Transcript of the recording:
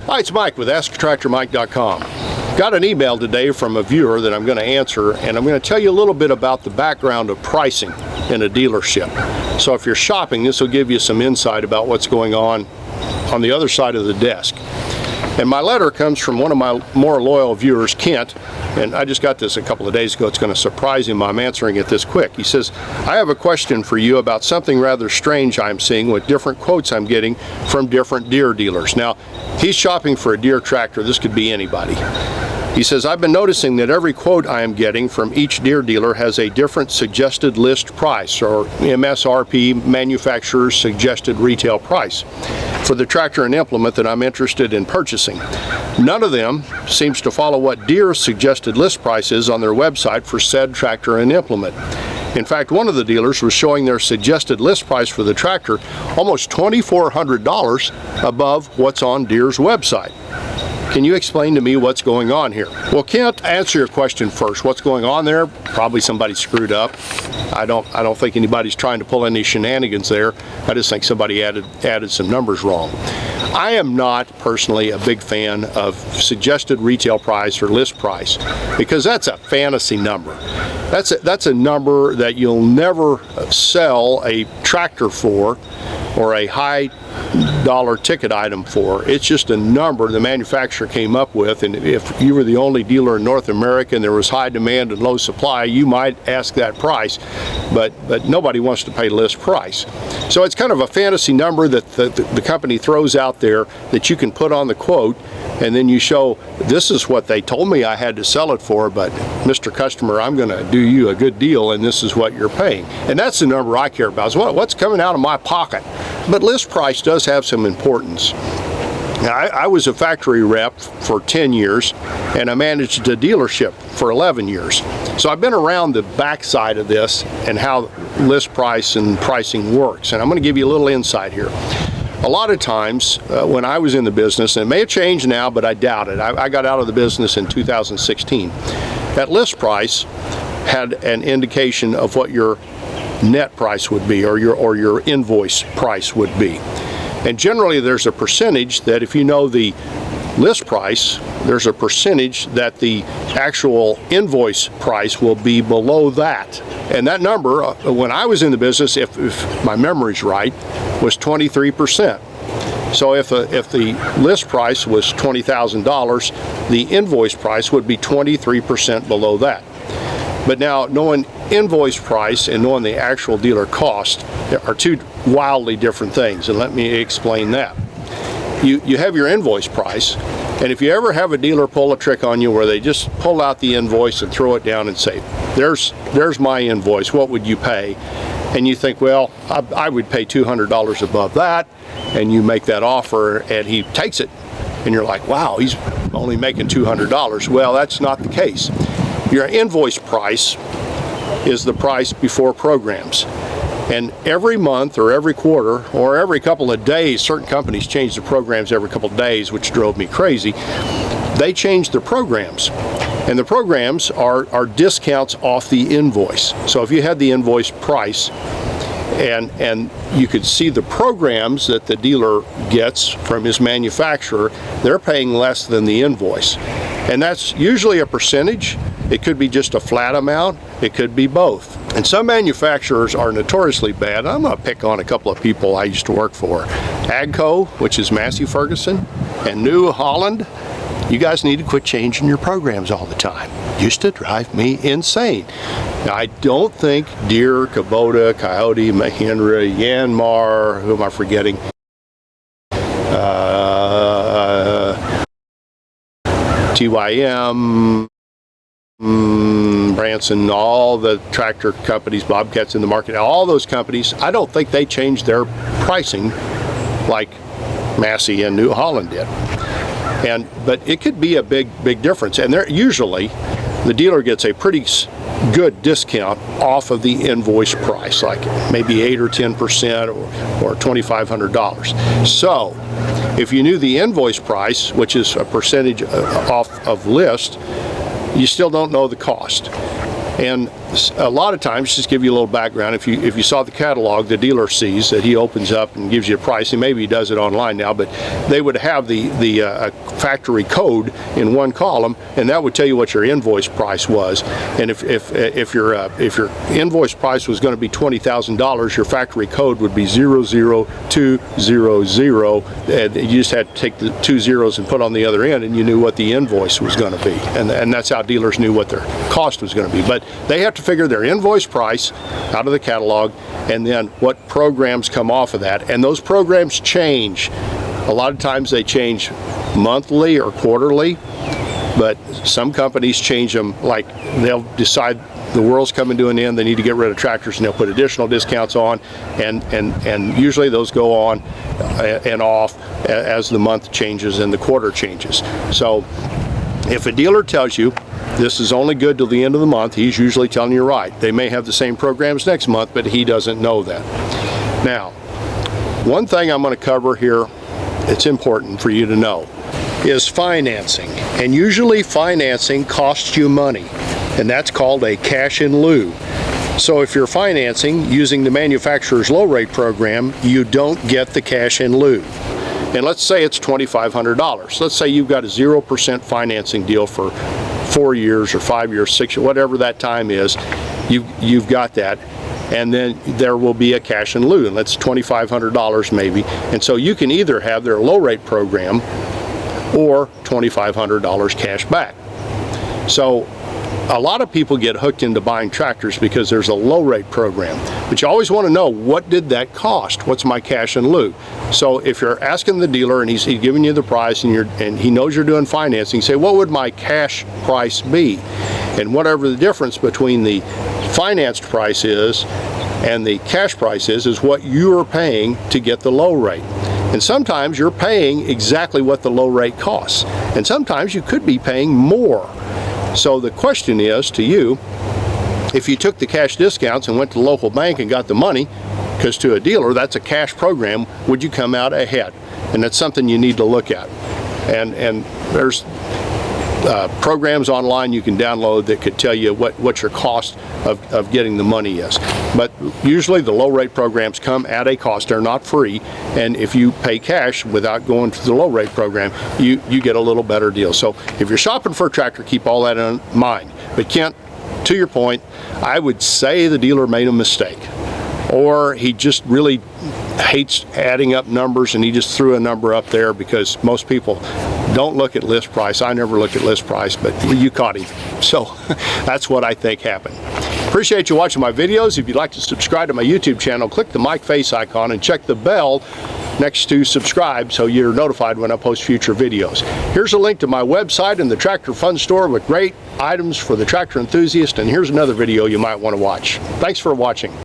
Hi, it's Mike with AskTractorMike.com. Got an email today from a viewer that I'm going to answer, and I'm going to tell you a little bit about the background of pricing in a dealership. So if you're shopping, this will give you some insight about what's going on the other side of the desk. And my letter comes from one of my more loyal viewers, Kent, and I just got this a couple of days ago. It's going to surprise him. I'm answering it this quick. He says, I have a question for you about something rather strange I'm seeing with different quotes I'm getting from different Deere dealers. Now, he's shopping for a Deere tractor. This could be anybody. He says, I've been noticing that every quote I am getting from each Deere dealer has a different suggested list price, or MSRP, manufacturer's suggested retail price, for the tractor and implement that I'm interested in purchasing. None of them seems to follow what Deere's suggested list price is on their website for said tractor and implement. In fact, one of the dealers was showing their suggested list price for the tractor almost $2,400 above what's on Deere's website. Can you explain to me what's going on here? Well, Kent, answer your question first. What's going on there? Probably somebody screwed up. I don't think anybody's trying to pull any shenanigans there. I just think somebody added some numbers wrong. I am not personally a big fan of suggested retail price or list price, because that's a fantasy number. That's a number that you'll never sell a tractor for, or a high dollar ticket item for. It's just a number the manufacturer came up with, and if you were the only dealer in North America and there was high demand and low supply, you might ask that price, but nobody wants to pay list price. So it's kind of a fantasy number that the company throws out there that you can put on the quote, and then you show, this is what they told me I had to sell it for, but Mr. Customer, I'm going to do you a good deal, and this is what you're paying. And that's the number I care about, is what's coming out of my pocket. But list price does have some importance. Now, I was a factory rep for 10 years, and I managed a dealership for 11 years. So I've been around the backside of this and how list price and pricing works. And I'm going to give you a little insight here. A lot of times when I was in the business, and it may have changed now, but I doubt it. I got out of the business in 2016. That list price had an indication of what your net price would be, or your invoice price would be. And generally there's a percentage that, if you know the list price, there's a percentage that the actual invoice price will be below that. And that number, when I was in the business, if my memory's right, was 23%. So if the list price was $20,000, the invoice price would be 23% below that. But now, knowing invoice price and knowing the actual dealer cost are two wildly different things, and let me explain that. You have your invoice price, and if you ever have a dealer pull a trick on you where they just pull out the invoice and throw it down and say, there's my invoice, what would you pay? And you think, well, I would pay $200 above that, and you make that offer and he takes it, and you're like, wow, he's only making $200. Well, that's not the case. Your invoice price is the price before programs. And every month or every quarter or every couple of days, certain companies change the programs every couple of days, which drove me crazy. They change the programs. And the programs are discounts off the invoice. So if you had the invoice price and you could see the programs that the dealer gets from his manufacturer, they're paying less than the invoice. And that's usually a percentage. It could be just a flat amount. It could be both. And some manufacturers are notoriously bad. I'm going to pick on a couple of people I used to work for. AGCO, which is Massey Ferguson, and New Holland. You guys need to quit changing your programs all the time. Used to drive me insane. Now, I don't think Deere, Kubota, Coyote, Mahindra, Yanmar, who am I forgetting? TYM, Branson, all the tractor companies, Bobcats in the market, all those companies, I don't think they changed their pricing like Massey and New Holland did. But it could be a big difference, and usually the dealer gets a pretty good discount off of the invoice price, like maybe 8 or 10% or $2,500. So if you knew the invoice price, which is a percentage off of list, you still don't know the cost. And a lot of times, just give you a little background, if you saw the catalog the dealer sees that he opens up and gives you a price, and maybe he does it online now, but they would have the factory code in one column, and that would tell you what your invoice price was. And if your invoice price was going to be $20,000, your factory code would be 00200, and you just had to take the 2 zeros and put on the other end, and you knew what the invoice was going to be, and that's how dealers knew what their cost was going to be. But they have to figure their invoice price out of the catalog, and then what programs come off of that, and those programs change. A lot of times they change monthly or quarterly, but some companies change them, like they'll decide the world's coming to an end, they need to get rid of tractors, and they'll put additional discounts on, and usually those go on and off as the month changes and the quarter changes. So if a dealer tells you this is only good till the end of the month, he's usually telling you right. They may have the same programs next month, but he doesn't know that. Now, one thing I'm going to cover here, it's important for you to know, is financing. And usually financing costs you money, and that's called a cash in lieu. So if you're financing using the manufacturer's low rate program, you don't get the cash in lieu. And let's say it's $2,500. Let's say you've got a 0% financing deal for 4 years or 5 years, 6 years, whatever that time is. You've got that, and then there will be a cash in lieu, and that's $2,500 maybe. And so you can either have their low rate program or $2,500 cash back. So a lot of people get hooked into buying tractors because there's a low rate program, but you always want to know, what did that cost? What's my cash in lieu? So if you're asking the dealer and he's giving you the price, and he knows you're doing financing, say, what would my cash price be? And whatever the difference between the financed price is and the cash price is what you're paying to get the low rate. And sometimes you're paying exactly what the low rate costs, and sometimes you could be paying more. So the question is to you, if you took the cash discounts and went to the local bank and got the money, because to a dealer that's a cash program, would you come out ahead? And that's something you need to look at. And there's programs online you can download that could tell you what your cost of getting the money is. But usually the low rate programs come at a cost. They're not free, and if you pay cash without going to the low rate program, you get a little better deal. So if you're shopping for a tractor, keep all that in mind. But Kent, to your point, I would say the dealer made a mistake, or he just really hates adding up numbers and he just threw a number up there, because most people don't look at list price. I never look at list price, but you caught him. So that's what I think happened. Appreciate you watching my videos. If you'd like to subscribe to my YouTube channel, click the mic face icon and check the bell next to subscribe so you're notified when I post future videos. Here's a link to my website and the Tractor Fun Store with great items for the tractor enthusiast, and here's another video you might want to watch. Thanks for watching.